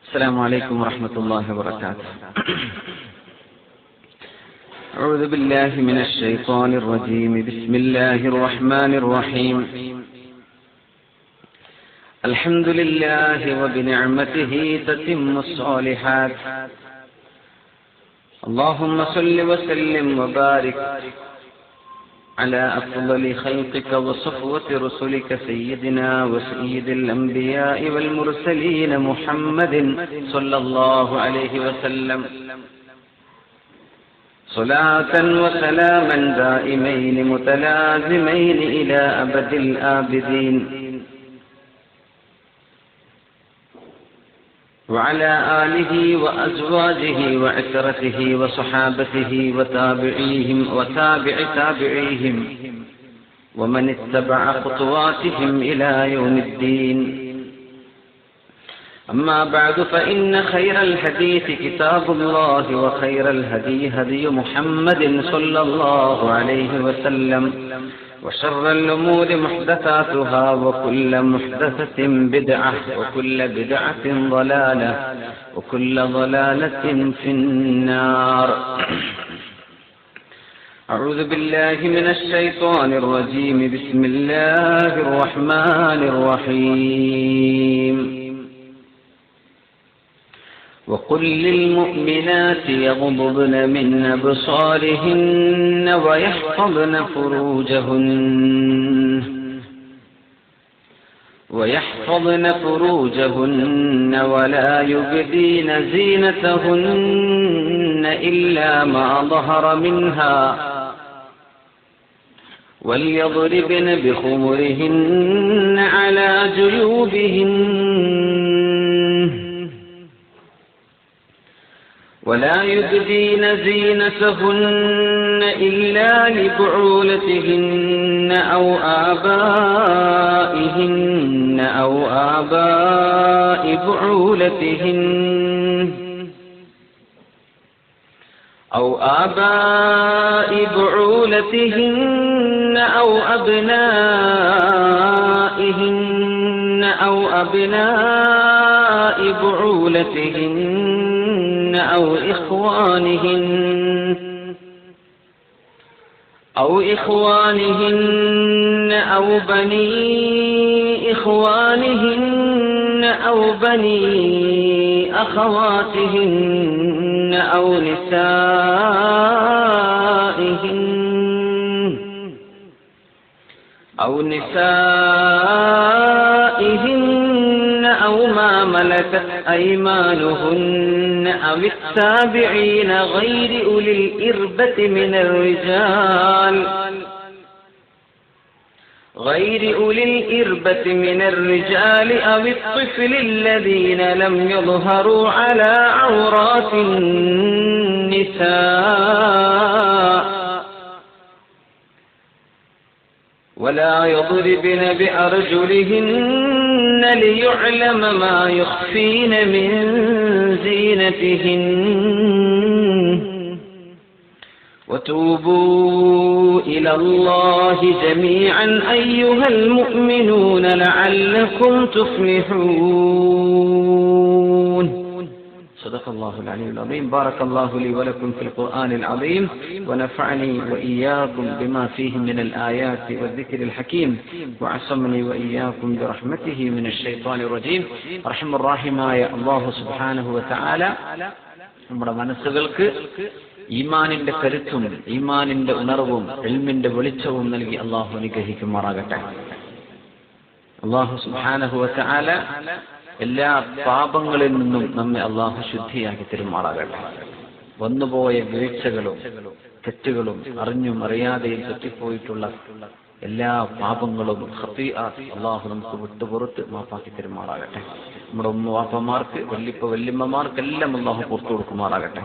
السلام عليكم ورحمة الله وبركاته. أعوذ بالله من الشيطان الرجيم. بسم الله الرحمن الرحيم. الحمد لله وبنعمته تتم الصالحات. اللهم صل وسلم وبارك على أفضل خلقك وصفوة رسلك سيدنا وسيد الأنبياء والمرسلين محمد صلى الله عليه وسلم، صلاة وسلاما دائمين متلازمين إلى أبد الآبدين، وعلى آله وأزواجه وعترته وصحابته وتابع تابعيهم ومن اتبع خطواتهم إلى يوم الدين. أما بعد، فإن خير الحديث كتاب الله، وخير الهدي هدي محمد صلى الله عليه وسلم، وشر الأمور محدثاتها، وكل محدثة بدعة، وكل بدعة ضلالة، وكل ضلالة في النار. أعوذ بالله من الشيطان الرجيم. بسم الله الرحمن الرحيم. وقل للمؤمنات يغضضن من أبصارهن ويحفظن فروجهن ولا يبدين زينتهن إلا ما ظهر منها، وليضربن بخمرهن على جيوبهن ولا يبدين زينتهن إلا لبعولتهن أو آبائهن أو آباء بعولتهن أو أبنائهن أو أبناء بعولتهن أو إخوانهن أو بني إخوانهن أو بني أخواتهن أو نسائهن أو ما ملكت أيمانهن أو التابعين غير أولي الإربة من الرجال أو الطفل الذين لم يظهروا على عورات النساء، ولا يضربن بأرجلهن ليعلم ما يخفين من زينتهن. وتوبوا إلى الله جميعا أيها المؤمنون لعلكم تفلحون. صدق الله العلي العظيم. بارك الله لي ولكم في القرآن العظيم، ونفعني وإياكم بما فيه من الآيات والذكر الحكيم، وعصمني وإياكم برحمته من الشيطان الرجيم. رحم الراحماയ അല്ലാഹു സുബ്ഹാനഹു വ തആല നമ്മുടെ മനസ്സുകൾക്ക് ഈമാനിന്റെ കരുത്തും ഈമാനിന്റെ ഉണർവും ഇൽമിന്റെ വെളിച്ചവും നൽകി അല്ലാഹു അനുഗ്രഹിക്കുമാറാകട്ടെ. അല്ലാഹു സുബ്ഹാനഹു വ തആല എല്ലാ പാപങ്ങളിൽ നിന്നും നമ്മെ അല്ലാഹു ശുദ്ധിയാക്കി തരുമാറാകട്ടെ. വന്നുപോയ വീഴ്ചകളും തെറ്റുകളും അറിഞ്ഞും അറിയാതെയും തെറ്റിപ്പോയിട്ടുള്ള എല്ലാ പാപങ്ങളും അല്ലാഹു നമുക്ക് വിട്ടുപുറത്ത് മാപ്പാക്കി തരുമാറാകട്ടെ. നമ്മുടെ ഉമ്മ വാപ്പമാർക്ക് വല്യമ്മമാർക്കെല്ലാം അല്ലാഹു പുറത്തു കൊടുക്കുമാറാകട്ടെ.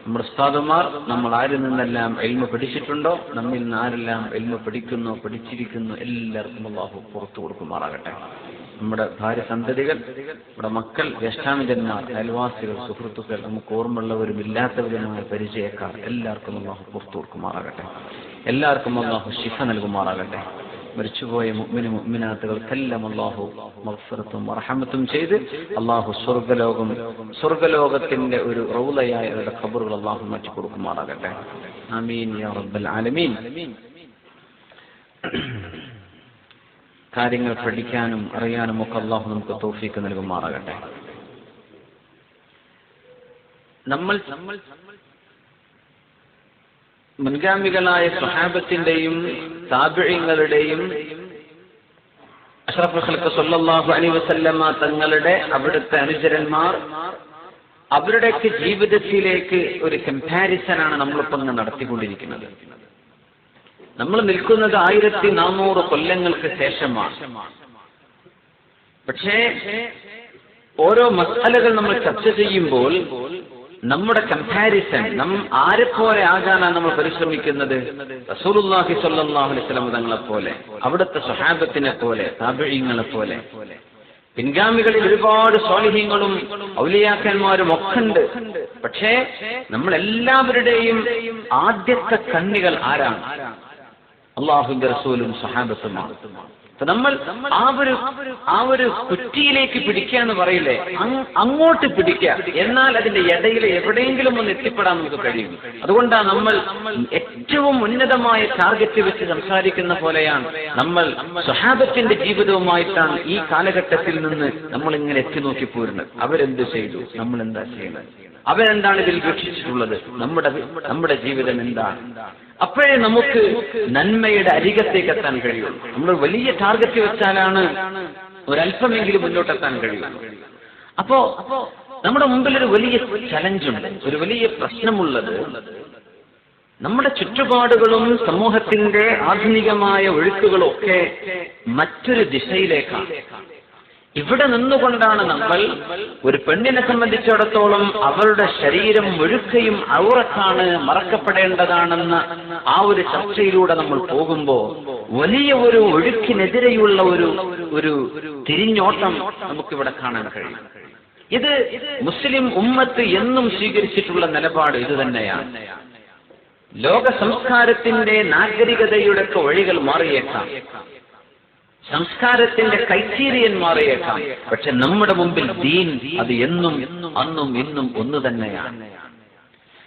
നമ്മുടെ ഉസ്താദുമാർ നമ്മൾ ആരിൽ നിന്നെല്ലാം ഇൽമ പഠിച്ചിട്ടുണ്ടോ, നമ്മിൽ നിന്ന് ആരെല്ലാം ഇൽമ പഠിക്കുന്നോ പഠിച്ചിരിക്കുന്നു എല്ലാവർക്കും അല്ലാഹു പുറത്തു കൊടുക്കുമാറാകട്ടെ. നമ്മുടെ ഭാര്യ സന്തതികൾ, നമ്മുടെ മക്കൾ, ജ്യേഷ്ഠാനുജന്മാർ, അയൽവാസികൾ, സുഹൃത്തുക്കൾ, നമുക്ക് ഓർമ്മയുള്ളവരും ഇല്ലാത്തവരുമായ പരിചയക്കാർ എല്ലാവർക്കും അല്ലാഹു പുറത്തു കൊടുക്കുമാറാകട്ടെ. എല്ലാവർക്കും അല്ലാഹു ശിഫ നൽകുമാറാകട്ടെ. മരിച്ചുപോയ മുഅ്മിന മുഅ്മിനാത്തുകൾക്കെല്ലാം അല്ലാഹു മഗ്ഫിറത്തും റഹ്മത്തും ചെയ്ത് അല്ലാഹു സ്വർഗ്ഗലോകത്തിന്റെ ഒരു റൗളയായ അവരുടെ ഖബറുകൾ അല്ലാഹു മാറ്റി കൊടുക്കുമാറാകട്ടെ. ആമീൻ യാ റബ്ബൽ ആലമീൻ. കാര്യങ്ങൾ പഠിക്കാനും അറിയാനും ഒക്കെ അല്ലാഹു നമുക്ക് തൗഫീഖ് നൽകുമാറാകട്ടെ. നമ്മൾ മുൻഗാമികളായ സ്വഹാബത്തിന്റെയും താബിഈങ്ങളുടെയും അഷ്റഫുൽ ഖൽഖ് സല്ലല്ലാഹു അലൈഹി വസല്ലമ തങ്ങളുടെ അവിടുത്തെ അനുചരന്മാർ അവരുടെയൊക്കെ ജീവിതത്തിലേക്ക് ഒരു കമ്പാരിസനാണ് നമ്മളിപ്പോൾ നടത്തിക്കൊണ്ടിരിക്കുന്നത്. നമ്മൾ നിൽക്കുന്നത് 1400 കൊല്ലങ്ങൾക്ക് ശേഷമാണ്. പക്ഷേ ഓരോ മസ്അലകൾ നമ്മൾ ചർച്ച ചെയ്യുമ്പോൾ നമ്മുടെ കമ്പാരിസൺ ആരെപ്പോലെ ആകാനാണ് നമ്മൾ പരിശ്രമിക്കുന്നത്? റസൂലുള്ളാഹി സ്വല്ലല്ലാഹു അലൈഹി വസല്ലം തങ്ങളെ പോലെ, അവിടുത്തെ സ്വഹാബത്തിനെ പോലെ, താബിഈങ്ങളെ പോലെ. പിൻഗാമികളിൽ ഒരുപാട് സ്വാലിഹീങ്ങളും ഔലിയാക്കന്മാരും ഒക്കെ ഉണ്ട്. പക്ഷേ നമ്മളെല്ലാവരുടെയും ആദ്യത്തെ കണ്ണികൾ ആരാണ്? അല്ലാഹുവിന്റെ റസൂലും സ്വഹാബത്തുമാണ്. നമ്മൾ ആ ഒരു കുറ്റിയിലേക്ക് പിടിക്കുക എന്ന് പറയില്ലേ, അങ്ങോട്ട് പിടിക്കുക. എന്നാൽ അതിന്റെ ഇടയിൽ എവിടെയെങ്കിലും ഒന്ന് എത്തിപ്പെടാൻ നമുക്ക് കഴിയും. അതുകൊണ്ടാണ് നമ്മൾ ഏറ്റവും ഉന്നതമായ ടാർഗറ്റ് വെച്ച് സംസാരിക്കുന്ന പോലെയാണ് നമ്മൾ സ്വഹാബത്തിന്റെ ജീവിതവുമായിട്ടാണ് ഈ കാലഘട്ടത്തിൽ നിന്ന് നമ്മൾ ഇങ്ങനെ എത്തി നോക്കി പോരുന്നത്. അവരെന്ത് ചെയ്തു, നമ്മൾ എന്താ ചെയ്യുന്നത്, അവരെന്താണ് ഇതിൽ വീക്ഷിച്ചിട്ടുള്ളത്, നമ്മുടെ ജീവിതം എന്താണ്? അപ്പോഴേ നമുക്ക് നന്മയുടെ അരികത്തേക്ക് എത്താൻ കഴിയുള്ളൂ. നമ്മൾ വലിയ ടാർഗറ്റ് വെച്ചാലാണ് ഒരല്പമെങ്കിലും മുന്നോട്ടെത്താൻ കഴിയുള്ളൂ. അപ്പോ നമ്മുടെ മുമ്പിൽ ഒരു വലിയ ചലഞ്ചുണ്ട്, ഒരു വലിയ പ്രശ്നമുള്ളത് നമ്മുടെ ചുറ്റുപാടുകളും സമൂഹത്തിന്റെ ആധുനികമായ ഒഴുക്കുകളും ഒക്കെ മറ്റൊരു ദിശയിലേക്കാണ്. ഇവിടെ നിന്നുകൊണ്ടാണ് നമ്മൾ ഒരു പെണ്ണിനെ സംബന്ധിച്ചിടത്തോളം അവരുടെ ശരീരം മുഴുക്കയും ഔറത്താണ്, മറക്കപ്പെടേണ്ടതാണെന്ന ആ ഒരു ചർച്ചയിലൂടെ നമ്മൾ പോകുമ്പോൾ വലിയ ഒരു ഒഴുക്കിനെതിരെയുള്ള ഒരു തിരിഞ്ഞോട്ടം നമുക്കിവിടെ കാണാൻ കഴിയും. ഇത് മുസ്ലിം ഉമ്മത്ത് എന്നും സ്വീകരിച്ചിട്ടുള്ള നിലപാട് ഇത് തന്നെയാണ്. ലോക സംസ്കാരത്തിന്റെ നാഗരികതയുടെ ഒക്കെ വഴികൾ മാറിയേക്കാം, സംസ്കാരത്തിന്റെ ക്രൈറ്റീരിയൻ മാറിയേക്കാം. പക്ഷെ നമ്മുടെ മുമ്പിൽ ദീൻ അത് എന്നും അന്നും ഇന്നും ഒന്ന് തന്നെയാണ്.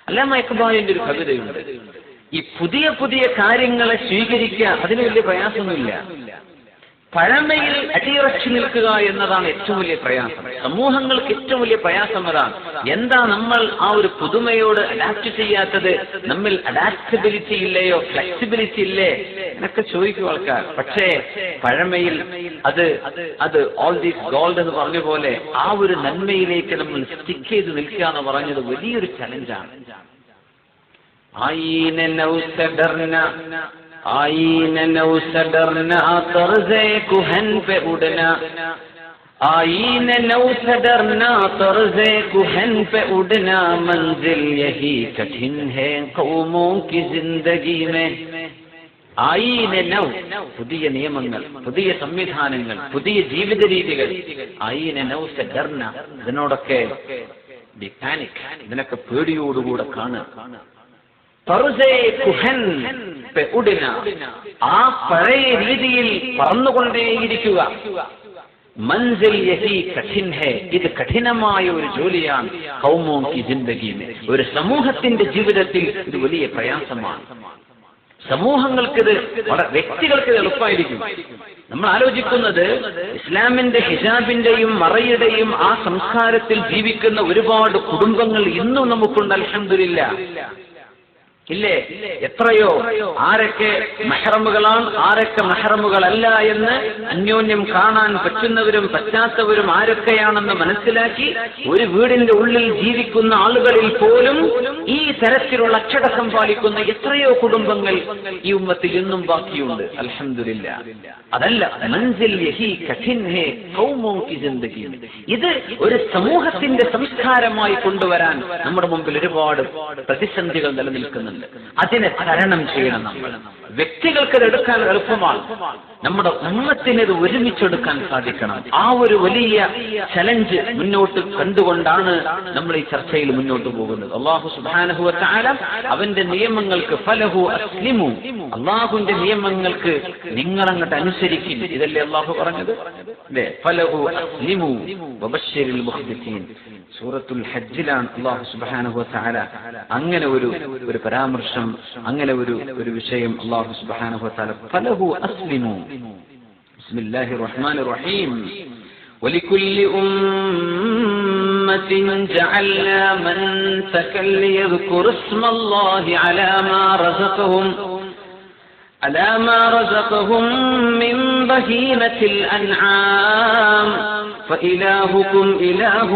അല്ലാമ ഇഖ്ബാലിന്റെ ഒരു കവിതയുണ്ട്, ഈ പുതിയ പുതിയ കാര്യങ്ങളെ സ്വീകരിക്കുക അതിന് വലിയ പ്രയാസമൊന്നുമില്ല. പഴമയിൽ അടിയുറച്ചു നിൽക്കുക എന്നതാണ് ഏറ്റവും വലിയ പ്രയാസം. സമൂഹങ്ങൾക്ക് ഏറ്റവും വലിയ പ്രയാസം അതാണ്. എന്താ നമ്മൾ ആ ഒരു പുതുമയോട് അഡാപ്റ്റ് ചെയ്യാത്തത്? നമ്മിൽ അഡാപ്റ്റബിലിറ്റി ഇല്ലയോ, ഫ്ലെക്സിബിലിറ്റി ഇല്ലേ എന്നൊക്കെ ചോദിക്കും ആൾക്കാർ. പക്ഷേ പഴമയിൽ അത് ഓൾ ദീസ് ഗോൾഡ് എന്ന് പറഞ്ഞ പോലെ ആ ഒരു നന്മയിലേക്ക് നമ്മൾ സ്റ്റിക്ക് ചെയ്ത് നിൽക്കുക എന്ന് പറഞ്ഞത് വലിയൊരു ചലഞ്ചാണ്. आईने नौ से डरना तर्ज़े कुहन पे उड़ना, आईने नौ से डरना तर्ज़े कुहन पे उड़ना, मंजिल यही कठिन है कौमों की जिंदगी में. ആയിനെ നൗ, പുതിയ നിയമങ്ങൾ, പുതിയ സംവിധാനങ്ങൾ, പുതിയ ജീവിത രീതികൾ. ആയിനെ നൗ സെ ഡർന, ഇതിനോടൊക്കെ പാനിക്, ഇതിനൊക്കെ പേടിയോടുകൂടെ കാണുക. ആ പഴയ രീതിയിൽ പറന്നുകൊണ്ടേയിരിക്കുക. മൻസിൽ യഹി കഠിൻ ഹേ, ഇത് കഠിനമായ ഒരു ജോലിയാണ്. ഖൗമോं की जिंदगी में, ഒരു സമൂഹത്തിന്റെ ജീവിതത്തിൽ ഇത് വലിയ പ്രയാസമാണ്. സമൂഹങ്ങൾക്കിത്, വ്യക്തികൾക്ക് എളുപ്പമായിരിക്കും. നമ്മൾ ആലോചിക്കുന്നത് ഇസ്ലാമിന്റെ ഹിജാബിന്റെയും മറയുടെയും ആ സംസ്കാരത്തിൽ ജീവിക്കുന്ന ഒരുപാട് കുടുംബങ്ങൾ ഇന്നും നമുക്കുണ്ട്, അൽഹംദുലില്ലാഹ്. ഇല്ലേ? എത്രയോ ആരൊക്കെ മെഹ്റമുകളാണ്, ആരൊക്കെ മെഹ്റമുകളല്ല എന്ന് അന്യോന്യം കാണാൻ പറ്റുന്നവരും പറ്റാത്തവരും ആരൊക്കെയാണെന്ന് മനസ്സിലാക്കി ഒരു വീടിന്റെ ഉള്ളിൽ ജീവിക്കുന്ന ആളുകളിൽ പോലും ഈ തരത്തിലുള്ള അച്ചടക്കം പാലിക്കുന്ന എത്രയോ കുടുംബങ്ങൾ ഈ ഉമ്മത്തിൽ ഇന്നും ബാക്കിയുണ്ട്, അൽഹംദുലില്ലാഹ്. അതല്ല, മൻസിൽ യഹി കഠിൻ ഹേ ഖൗമോं की जिंदगी में, ഇത് ഒരു സമൂഹത്തിന്റെ സംസ്കാരമായി കൊണ്ടുവരാൻ നമ്മുടെ മുമ്പിൽ ഒരുപാട് പ്രതിസന്ധികൾ നിലനിൽക്കുന്നുണ്ട്. അതിനെ തരണം ചെയ്യണം നമ്മൾ. വ്യക്തികൾക്ക് അത് എടുക്കാൻ എളുപ്പമാണ്. നമ്മുടെ ഉമ്മത്തിന് ഇത് ഒരുമിച്ചെടുക്കാൻ സാധിക്കണം. ആ ഒരു വലിയ ചലഞ്ച് മുന്നോട്ട് കണ്ടുകൊണ്ടാണ് നമ്മൾ ഈ ചർച്ചയിൽ മുന്നോട്ട് പോകുന്നത്. അല്ലാഹു സുബ്ഹാനഹു വ തആല അവന്റെ നിയമങ്ങൾക്ക് ഫലഹു അസ്ലിമു, അല്ലാഹുവിന്റെ നിയമങ്ങൾക്ക് നിങ്ങൾ അങ്ങോട്ട് അനുസരിക്കും. ഇതല്ലേ അല്ലാഹു പറഞ്ഞത്? അല്ലേ? ഫലഹു അസ്ലിമു വബശ്ശിരിൽ മുഖ്ബിതീൻ. സൂറത്തുൽ ഹജ്ജിലാണ് അല്ലാഹു സുബ്ഹാനഹു വ തആല അങ്ങനെ ഒരു പരാമർശം, അങ്ങനെ ഒരു വിഷയം അല്ലാഹു സുബ്ഹാനഹു വ തആല ഫലഹു അസ്ലിമു. ബിസ്മില്ലാഹിർ റഹ്മാനിർ റഹീം. ولكل أمة جعلنا منسكا ليذكروا اسم الله على ما رزقهم من بهيمة الأنعام فإلهكم إله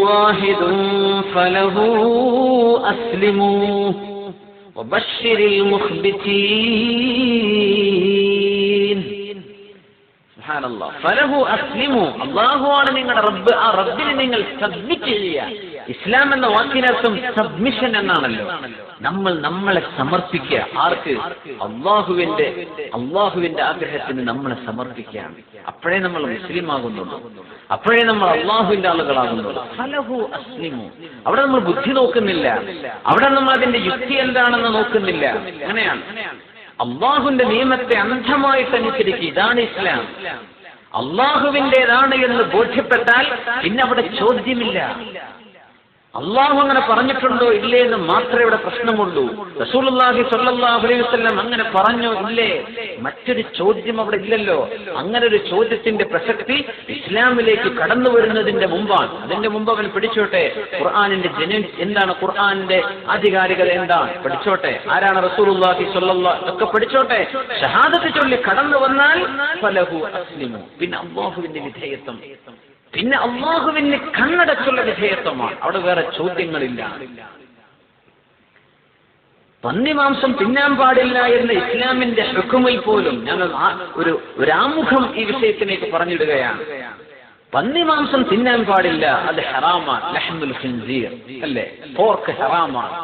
واحد فله أسلموا وبشر المخبتين. ഫലഹു അസ്ലിമു, അല്ലാഹുവാണ് നിങ്ങളുടെ റബ്ബ്. ആ റബ്ബിനെ നിങ്ങൾ സബ്മിറ്റ് ചെയ്യുക. ഇസ്ലാം എന്ന വാക്കിനർത്ഥം സബ്മിഷൻ എന്നാണല്ലോ. നമ്മളെ സമർപ്പിക്കുക. ആർക്ക്? അള്ളാഹുവിന്റെ ആഗ്രഹത്തിന് നമ്മളെ സമർപ്പിക്കുകയാണ്. അപ്പോഴേ നമ്മൾ മുസ്ലിം ആകുന്നുള്ളൂ, അപ്പോഴേ നമ്മൾ അള്ളാഹുവിന്റെ ആളുകളാകുന്നുള്ളൂ. ഫലഹു അസ്ലിമു. അവിടെ നമ്മൾ ബുദ്ധി നോക്കുന്നില്ല, അവിടെ നമ്മൾ അതിന്റെ യുക്തി എന്താണെന്ന് നോക്കുന്നില്ല. അങ്ങനെയാണ് അള്ളാഹുവിന്റെ നിയമത്തെ അന്ധമായിട്ട് അനുസരിക്കുക. ഇതാണ് ഇസ്ലാം. അള്ളാഹുവിൻ്റെതാണ് എന്ന് ബോധ്യപ്പെട്ടാൽ പിന്നെ അവിടെ ചോദ്യമില്ല. അള്ളാഹു അങ്ങനെ പറഞ്ഞിട്ടുണ്ടോ ഇല്ലേ എന്ന് മാത്രമേ ഇവിടെ പ്രശ്നമുള്ളൂ. റസൂലുള്ളാഹി സ്വല്ലല്ലാഹു അലൈഹി വസല്ലം അങ്ങനെ പറഞ്ഞോ ഇല്ലേ, മറ്റൊരു ചോദ്യം അവിടെ ഇല്ലല്ലോ. അങ്ങനെ ഒരു ചോദ്യത്തിന്റെ പ്രസക്തി ഇസ്ലാമിലേക്ക് കടന്നു വരുന്നതിന്റെ മുമ്പാണ്. അതിന്റെ മുമ്പ് അവൻ പഠിച്ചോട്ടെ ഖുർആനിന്റെ എന്താണ്, ഖുർആനിന്റെ ആധികാരികത എന്താണ് പഠിച്ചോട്ടെ, ആരാണ് റസൂലുള്ളാഹി സ്വല്ലല്ലാഹു ഒക്കെ പഠിച്ചോട്ടെ. ഷഹാദത്ത് ചൊല്ലി കടന്നു വന്നാൽ ഫലഹു അസ്ലിമു, പിന്നെ അല്ലാഹുവിന്റെ വിധേയത്വം, പിന്നെ അള്ളാഹുവിന് കണ്ണടച്ചുള്ള വിധേയത്വമാണ്. അവിടെ വേറെ ചോദ്യങ്ങളില്ല. പന്നിമാംസം തിന്നാൻ പാടില്ല എന്ന ഇസ്ലാമിന്റെ ഹുക്മിൽ പോലും ഞാൻ ഒരു ആമുഖം ഈ വിഷയത്തിലേക്ക് പറഞ്ഞിടുകയാണ്. പന്നിമാംസം തിന്നാൻ പാടില്ല, അത് ഹറാമാണ്. ലഹ്മുൽ ഖിൻസീർ അല്ലേ, പോർക്ക് ഹറാമാണ്.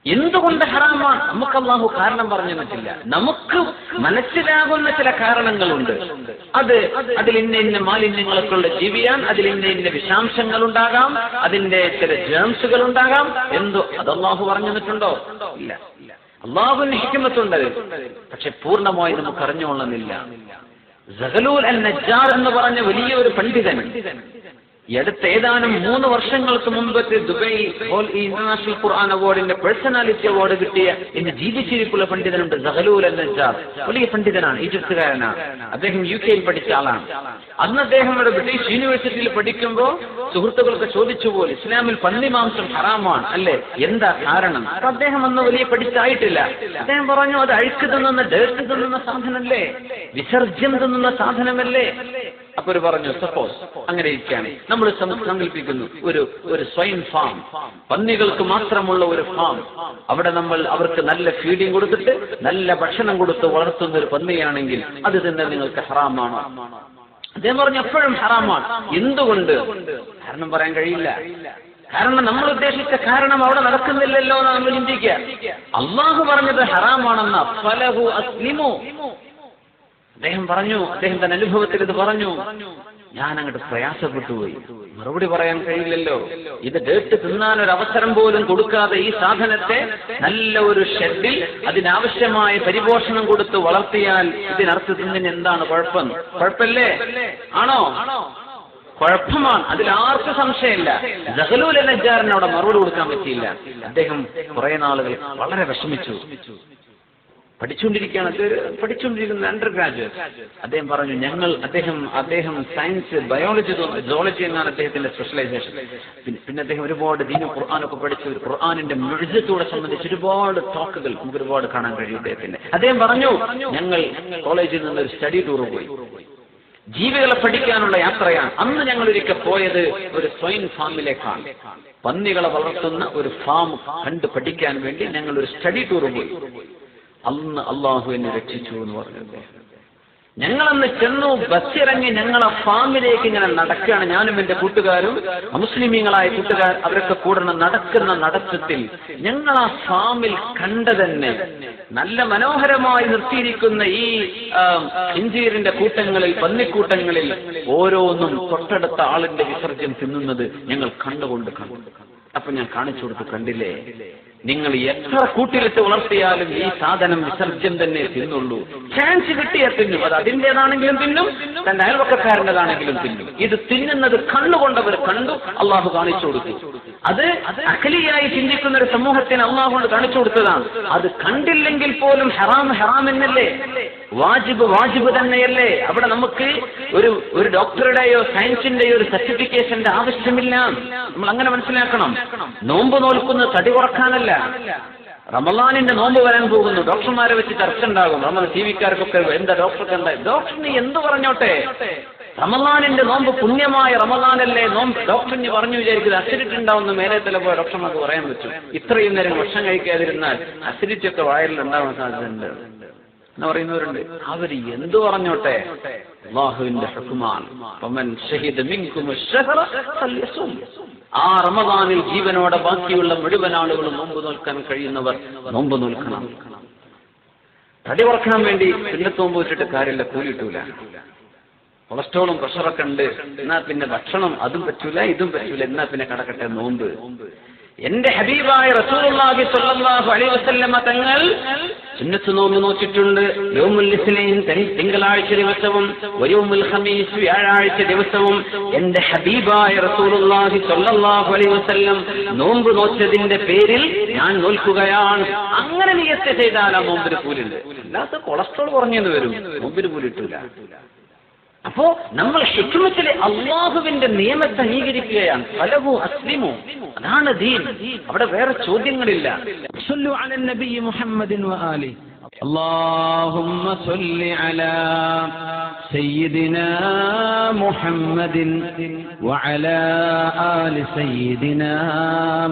എന്തുകൊണ്ട് ഹറാമാണ്? നമുക്ക് അല്ലാഹു കാരണം പറഞ്ഞു തന്നിട്ടില്ല. നമുക്ക് മനസ്സിലാകുന്ന ചില കാരണങ്ങളുണ്ട്. അതിൽ ഇന്ന മാലിന്യങ്ങളൊക്കെ ഉള്ള ജീവിയാൻ, അതിൽ ഇന്ന വിഷാംശങ്ങൾ ഉണ്ടാകാം, അതിന്റെ ചില ജേംസുകൾ ഉണ്ടാകാം. അത് അല്ലാഹു പറഞ്ഞു തന്നിട്ടുണ്ടോ? ഇല്ല. അല്ലാഹുവിന് ഹിക്മത്തുണ്ട്, പക്ഷെ പൂർണ്ണമായി നമുക്ക് അറിഞ്ഞുകൊള്ളുന്നില്ല. സഹലൂൽ അൽ നജ്ജാർ എന്ന് പറഞ്ഞ വലിയ ഒരു പണ്ഡിതൻ ഈ അടുത്ത ഏതാനും 3 വർഷങ്ങൾക്ക് മുമ്പത്തെ ദുബൈ ഇന്റർനാഷണൽ ഖുർആൻ അവാർഡിന്റെ പേഴ്സണാലിറ്റി അവാർഡ് കിട്ടിയ ഇന്ന് ജീവിച്ചിരിപ്പുള്ള പണ്ഡിതനുണ്ട്. സഹലൂൽ അൽ നജ്ജാർ വലിയ പണ്ഡിതനാണ്, ഈജിപ്തുകാരനാണ്. അദ്ദേഹം UK പഠിച്ച ആളാണ്. അന്ന് അദ്ദേഹം ബ്രിട്ടീഷ് യൂണിവേഴ്സിറ്റിയിൽ പഠിക്കുമ്പോൾ സുഹൃത്തുക്കൾക്ക് ചോദിച്ചു പോലും ഇസ്ലാമിൽ പന്നിമാംസം ഹറാമാണ് അല്ലേ, എന്താ കാരണം? അപ്പൊ അദ്ദേഹം അന്ന് വലിയ പഠിച്ചായിട്ടില്ല. അദ്ദേഹം പറഞ്ഞു, അത് അഴുക്ക് തിന്നുന്ന, ഡേർട്ട് തിന്നുന്ന സാധനമല്ലേ, വിസർജ്യം തിന്നുന്ന സാധനമല്ലേ. അപ്പൊ പറഞ്ഞു, സപ്പോസ് അങ്ങനെ ഇരിക്കുകയാണ്, നമ്മൾ സങ്കല്പിക്കുന്നു ഒരു സ്വൈൻ ഫാം, പന്നികൾക്ക് മാത്രമുള്ള ഒരു ഫാം. അവിടെ നമ്മൾ അവർക്ക് നല്ല ഫീഡിങ് കൊടുത്തിട്ട് നല്ല ഭക്ഷണം കൊടുത്ത് വളർത്തുന്ന ഒരു പന്നിയാണെങ്കിൽ അത് തന്നെ നിങ്ങൾക്ക് ഹറാമാണോ? അദ്ദേഹം പറഞ്ഞു, എപ്പോഴും ഹറാമാണ്. എന്തുകൊണ്ട്? കാരണം പറയാൻ കഴിയില്ല. കാരണം നമ്മൾ ഉദ്ദേശിച്ച കാരണം അവിടെ നടക്കുന്നില്ലല്ലോ എന്ന് നമ്മൾ ചിന്തിക്കുക. അള്ളാഹു പറഞ്ഞത് ഹറാമാണെന്ന ഫലഹു അസ്ലിമു. അദ്ദേഹം പറഞ്ഞു, അദ്ദേഹം തന്റെ അനുഭവത്തിൽ ഇത് പറഞ്ഞു. ഞാൻ അങ്ങോട്ട് പ്രയാസപ്പെട്ടു പോയി, മറുപടി പറയാൻ കഴിയില്ലല്ലോ. ഇത് ഡേറ്റ് തിന്നാൻ ഒരു അവസരം പോലും കൊടുക്കാതെ ഈ സാധനത്തെ നല്ല ഒരു ഷെഡിൽ അതിനാവശ്യമായ പരിപോഷണം കൊടുത്ത് വളർത്തിയാൽ ഇതിനർത്ഥത്തിന് എന്താണ് കുഴപ്പം? കുഴപ്പമില്ലേ? ആണോ? കുഴപ്പമാണ്, അതിലാർക്കും സംശയമില്ല. സഹലൂൽ അൽ നജ്ജാറിന് അവിടെ മറുപടി കൊടുക്കാൻ പറ്റിയില്ല. അദ്ദേഹം കുറെ നാളുകൾ വളരെ വിഷമിച്ചു. പഠിച്ചുകൊണ്ടിരിക്കുന്ന അണ്ടർ ഗ്രാജുവേറ്റ്. അദ്ദേഹം പറഞ്ഞു, അദ്ദേഹം സയൻസ്, ബയോളജി, സുവോളജി എന്നാണ് അദ്ദേഹത്തിന്റെ സ്പെഷ്യലൈസേഷൻ. പിന്നെ അദ്ദേഹം ഒരുപാട് ദീനും ഖുർആനൊക്കെ പഠിച്ചു. ഖുർആനിന്റെ മുഅ്ജിസത്തോടെ സംബന്ധിച്ച് ഒരുപാട് ടോക്കുകൾ നമുക്ക് ഒരുപാട് കാണാൻ കഴിയും അദ്ദേഹത്തിന്റെ. അദ്ദേഹം പറഞ്ഞു, ഞങ്ങൾ കോളേജിൽ നിന്ന് ഒരു സ്റ്റഡി ടൂർ പോയി, ജീവികളെ പഠിക്കാനുള്ള യാത്രയാണ്. അന്ന് ഞങ്ങൾ ഒരിക്കൽ പോയത് ഒരു സ്വൈൻ ഫാമിലേക്കാണ്. പന്നികളെ വളർത്തുന്ന ഒരു ഫാം കണ്ട് പഠിക്കാൻ വേണ്ടി ഞങ്ങൾ ഒരു സ്റ്റഡി ടൂർ പോയി. അന്ന് അള്ളാഹു എന്നെ രക്ഷിച്ചു എന്ന് പറഞ്ഞു. ഞങ്ങളന്ന് ചെന്നു, ബസ്സിറങ്ങി ഞങ്ങളെ ഫാമിലേക്ക് ഇങ്ങനെ നടക്കുകയാണ്. ഞാനും എന്റെ കൂട്ടുകാരും മുസ്ലിമീങ്ങളായ കൂട്ടുകാർ അവരൊക്കെ കൂടെ നടക്കുന്ന നടത്തത്തിൽ ഞങ്ങൾ ആ ഫാമിൽ കണ്ടതന്നെ നല്ല മനോഹരമായി നിർത്തിയിരിക്കുന്ന ഈ ഇഞ്ചീരിന്റെ കൂട്ടങ്ങളിൽ, പന്നിക്കൂട്ടങ്ങളിൽ ഓരോന്നും തൊട്ടടുത്ത ആളിന്റെ വിസർജ്യം തിന്നുന്നത് ഞങ്ങൾ കണ്ടുകൊണ്ട് കണ്ടു. അപ്പൊ ഞാൻ കാണിച്ചു കൊടുത്തു, കണ്ടില്ലേ, നിങ്ങൾ എത്ര കൂട്ടിലിട്ട് വളർത്തിയാലും ഈ സാധനം വിസർജ്യം തന്നെ തിന്നുള്ളൂ. ചാൻസ് കിട്ടിയാൽ തിന്നും. അത് അതിൻ്റെതാണെങ്കിലും തിന്നും, തന്റെ അയൽവക്കക്കാരൻ്റെതാണെങ്കിലും തിന്നും. ഇത് തിന്നുന്നത് കണ്ണുകൊണ്ടവർ കണ്ടു, അള്ളാഹു കാണിച്ചു കൊടുത്തു. അത് അഖലിയായി ചിന്തിക്കുന്ന ഒരു സമൂഹത്തിന് അള്ളാഹു കൊണ്ട് കാണിച്ചു കൊടുത്തതാണ്. അത് കണ്ടില്ലെങ്കിൽ പോലും ഹറാം ഹറാം എന്നല്ലേ, വാജിബ് വാജിബ് തന്നെയല്ലേ. അവിടെ നമുക്ക് ഒരു ഡോക്ടറുടെയോ സയൻസിന്റെയോ ഒരു സർട്ടിഫിക്കേഷന്റെ ആവശ്യമില്ല. നമ്മൾ അങ്ങനെ മനസ്സിലാക്കണം. നോമ്പ് നോൽക്കുന്നത് തടി കുറക്കാനല്ല. റമളാനിന്റെ നോമ്പ് വരാൻ പോകുന്നു, ഡോക്ടർമാരെ വെച്ച് ചർച്ച ഉണ്ടാകും. നമ്മൾ ടി വിക്കാർക്കൊക്കെ എന്താ ഡോക്ടർക്ക് എന്താ, ഡോക്ടറിന് എന്ത് പറഞ്ഞോട്ടെ, റമളാനിന്റെ നോമ്പ് പുണ്യമായ റമളാനല്ലേ, നോമ്പ് ഡോക്ടറിന് പറഞ്ഞു വിചാരിക്കുന്നത് അസിഡിറ്റി ഉണ്ടാവുന്ന മേലെ തല പോയ ഡോക്ടർമാർക്ക് പറയാൻ പറ്റും. ഇത്രയും നേരം ഭക്ഷണം കഴിക്കാതിരുന്നാൽ അസിഡിറ്റി ഒക്കെ വയറിൽ ഉണ്ടാവാൻ സാധ്യതയുണ്ട് എന്ന് പറയുന്നവരുണ്ട്. അവര് എന്തു പറഞ്ഞോട്ടെ, അല്ലാഹുവിന്റെ ഹുക്മാണ്. ആ റമദാനിൽ ജീവനോടെ ബാക്കിയുള്ള മുഴുവൻ ആളുകളും നോമ്പ് നോൽക്കാൻ കഴിയുന്നവർ നോമ്പ് നോൽക്കണം. തടി കുറക്കാൻ വേണ്ടി സുന്നത്ത് നോമ്പ് വെച്ചിട്ട് കാര്യമില്ല, കൂലിട്ടൂല. കൊളസ്ട്രോളും പ്രഷറൊക്കെ ഉണ്ട്, എന്നാ പിന്നെ ഭക്ഷണം അതും പറ്റൂല ഇതും പറ്റൂല, എന്നാ പിന്നെ കടക്കട്ടെ നോമ്പ്. എന്റെ ഹബീബായ റസൂലുള്ളാഹി സ്വല്ലല്ലാഹു അലൈഹി വസല്ലമ തങ്ങൾ സുന്നത്ത് നോമ്പ് നോക്കിയിട്ടുണ്ട്. യൗമുൽ ഇസ്നൈൻ തിങ്കളാഴ്ച ദിവസവും വയൗമുൽ ഖമീസ് വ്യാഴാഴ്ച ദിവസവും എന്റെ ഹബീബായ റസൂലുള്ളാഹി സ്വല്ലല്ലാഹു അലൈഹി വസല്ലം നോമ്പ് നോച്ചതിന്റെ പേരിൽ ഞാൻ നോൽക്കുകയാണ്. അങ്ങനെ നിയത്ത് ചെയ്താൽ ആ നോമ്പിന് കൂലുണ്ട്. അല്ലാത്ത കൊളസ്ട്രോൾ കുറഞ്ഞെന്ന് വരും, നോമ്പിന് കൂലിട്ടൂല. അപ്പോ നമ്മൾ ഹിക്മത്തിലെ അള്ളാഹുവിന്റെ നിയമത്തെ അംഗീകരിക്കുകയാണ്. ഫലഹു അസ്ലിമു, അതാണ് ദീൻ. അവിടെ വേറെ ചോദ്യങ്ങളില്ല. സല്ലു അലൻ നബി മുഹമ്മദിൻ വആലി. اللهم صل على سيدنا محمد وعلى آل سيدنا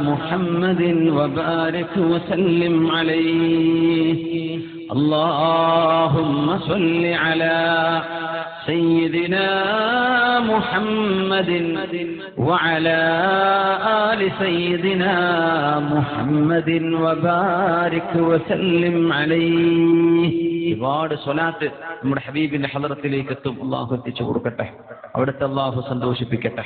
محمد وبارك وسلم عليه. اللهم صل على سيدنا محمد وعلى آل سيدنا محمد وبارك وسلم عليه. ഒരുപാട് സ്വലാത്ത് നമ്മുടെ ഹബീബിന്റെ ഹളറത്തിലേക്ക് എത്തും. അള്ളാഹു എത്തിച്ചു കൊടുക്കട്ടെ, അവിടുത്തെ അള്ളാഹു സന്തോഷിപ്പിക്കട്ടെ.